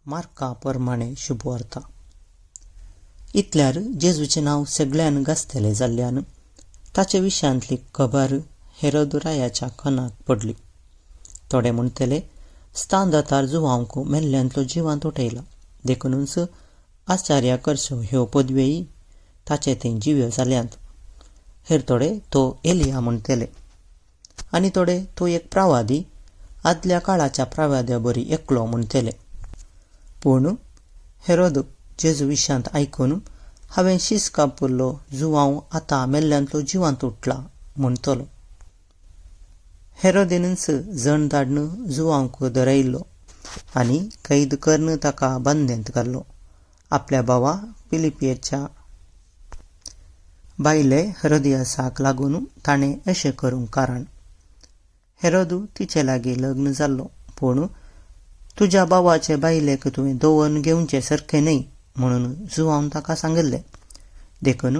मार्का प्रमाणे शुभवार्ता. इतल्यार जेजूचें नांव सगळ्यान गाजतलें जाल्ल्यान ताचे विशयांतली खबर हेरोद रायाच्या कानाक पडली. थोडे म्हणटले स्थान दातार जुवांक मेल्ल्यांतलो जिवांत उठयला. देखूनच आश्चर्या करच्यो ह्यो पदवेय ताचे थंय जिव्यो जाल्यांत. हेर थोडे तो एलिया म्हणटले आनी थोडे तो एक प्रवादी आदल्या काळाच्या प्रवाद्या बरी एकलो म्हणटले. पूण हेरोद जेजू विशयांत आयकून हांवें शीस कापुल्लो जुवांव आतां मेल्ल्यांतलो जिवांत उठला म्हणटलो. हेरोदेनच जण धाडून जुवांक धरयल्लो आनी कैद करून ताका बंदेंत घाल्लो. आपल्या भावा फिलिप्पेच्या बायले हेरोदियासाक लागून ताणें अशें करूंक कारण. हेरोद तिचे लागीं लग्न जाल्लो, पूण तुज्या भावाचे बायलेक तुवें दवरून घेवचें सारकें न्हय म्हणून जुवान ताका सांगलें. देखून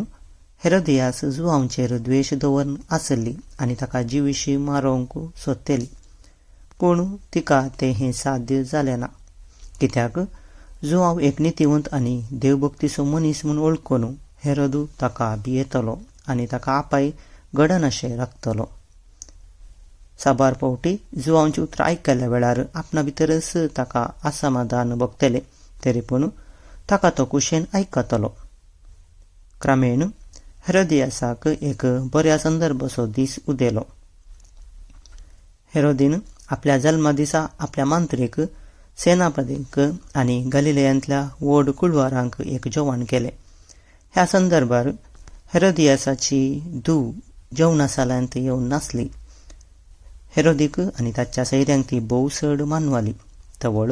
हेरोदियास जुवांचेर द्वेश दवरून आसली आनी ताका जिवीशी मारूंक सोदतली. पूण तिका तें हें साध्य जालें ना, कित्याक जुवांव एक नितीवंत आनी देवभक्तीचो मनीस म्हूण वळखून हेरोद ताका भियेतलो आनी ताका आपाय घडनाशें राखतलो. साबार फावटी जुवांवचीं उतरां आयकल्या वेळार आपणा भितरच ताका असमाधान भोगतलें, तरी पूण ताका तो कुशेन आयकतलो. क्रमेण हेरोदियासाक एक बऱ्या संदर्भाचो दीस उदेलो. हेरोदीन आपल्या जल्मा दिसा आपल्या मांत्रीक, सेनापतीक आनी गलिलयांतल्या व्हड कुळवारांक एक जेवण केलें. ह्या संदर्भार हेरोदियासाची धूव जेवणासालांत येवन नासली. हेरोदीक आनी ताच्या सैऱ्यांक ती भोव चड मानवाली. तवळ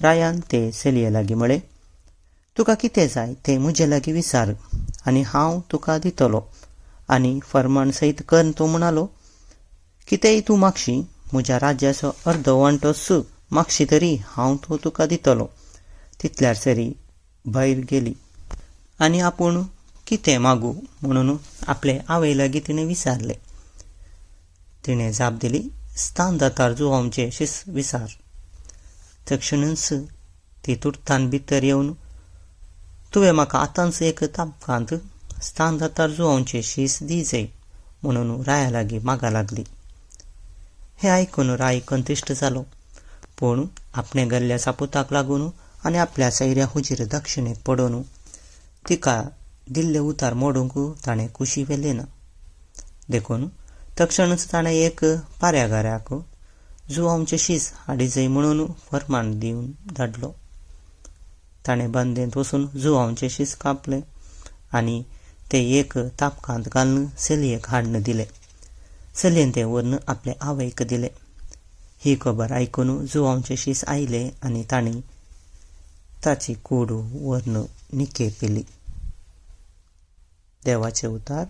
रायान ते चलये लागीं म्हळें, तुका कितें जाय तें म्हजे लागीं विचार आनी हांव तुका दितलो. आनी फर्माण सयत कर तो म्हणालो, कितेंय तूं मागशी, म्हज्या राज्याचो अर्द वांटोच मागशी तरी हांव तो तुका दितलो. तितल्यार सरी भायर गेली आनी आपूण कितें मागूं म्हणून आपले आवय लागीं तिणें विचारलें. तिणें जाप दिली, स्थान दातार जुवांवचें शीस विचार. तक्षणच ती तुर्तान भितर येवन, तुवें म्हाका आतांच एक तापकांत स्थान दातार जुवांवचें शीस दिजय म्हणून राया लागीं मागा लागली. हें आयकून राय कंतिश्ट जालो, पूण आपणे गेल्ल्या सापुताक लागून आनी आपल्या सैऱ्या हुजीर दक्षिणेक पडून तिका दिल्ले उतार मोडूंक ताणें कुशी व्हेली ना. देखून तक्षणच ताणें एक पाऱ्यागाऱ्याक जुवांवचें शीस हाडिजय म्हणून फर्माण दिवन धाडलो. ताणें बंदेंत वचून जुवांवचें शीस कापलें आनी तें एक तापकांत घालून चलयेक हाडून दिलें. चलयेन तें व्हरून आपले आवयक दिलें. ही खबर आयकून जुवांवचें शीस आयलें आनी ताणीं ताची कूड व्हरून निके पिली. देवाचें उतार.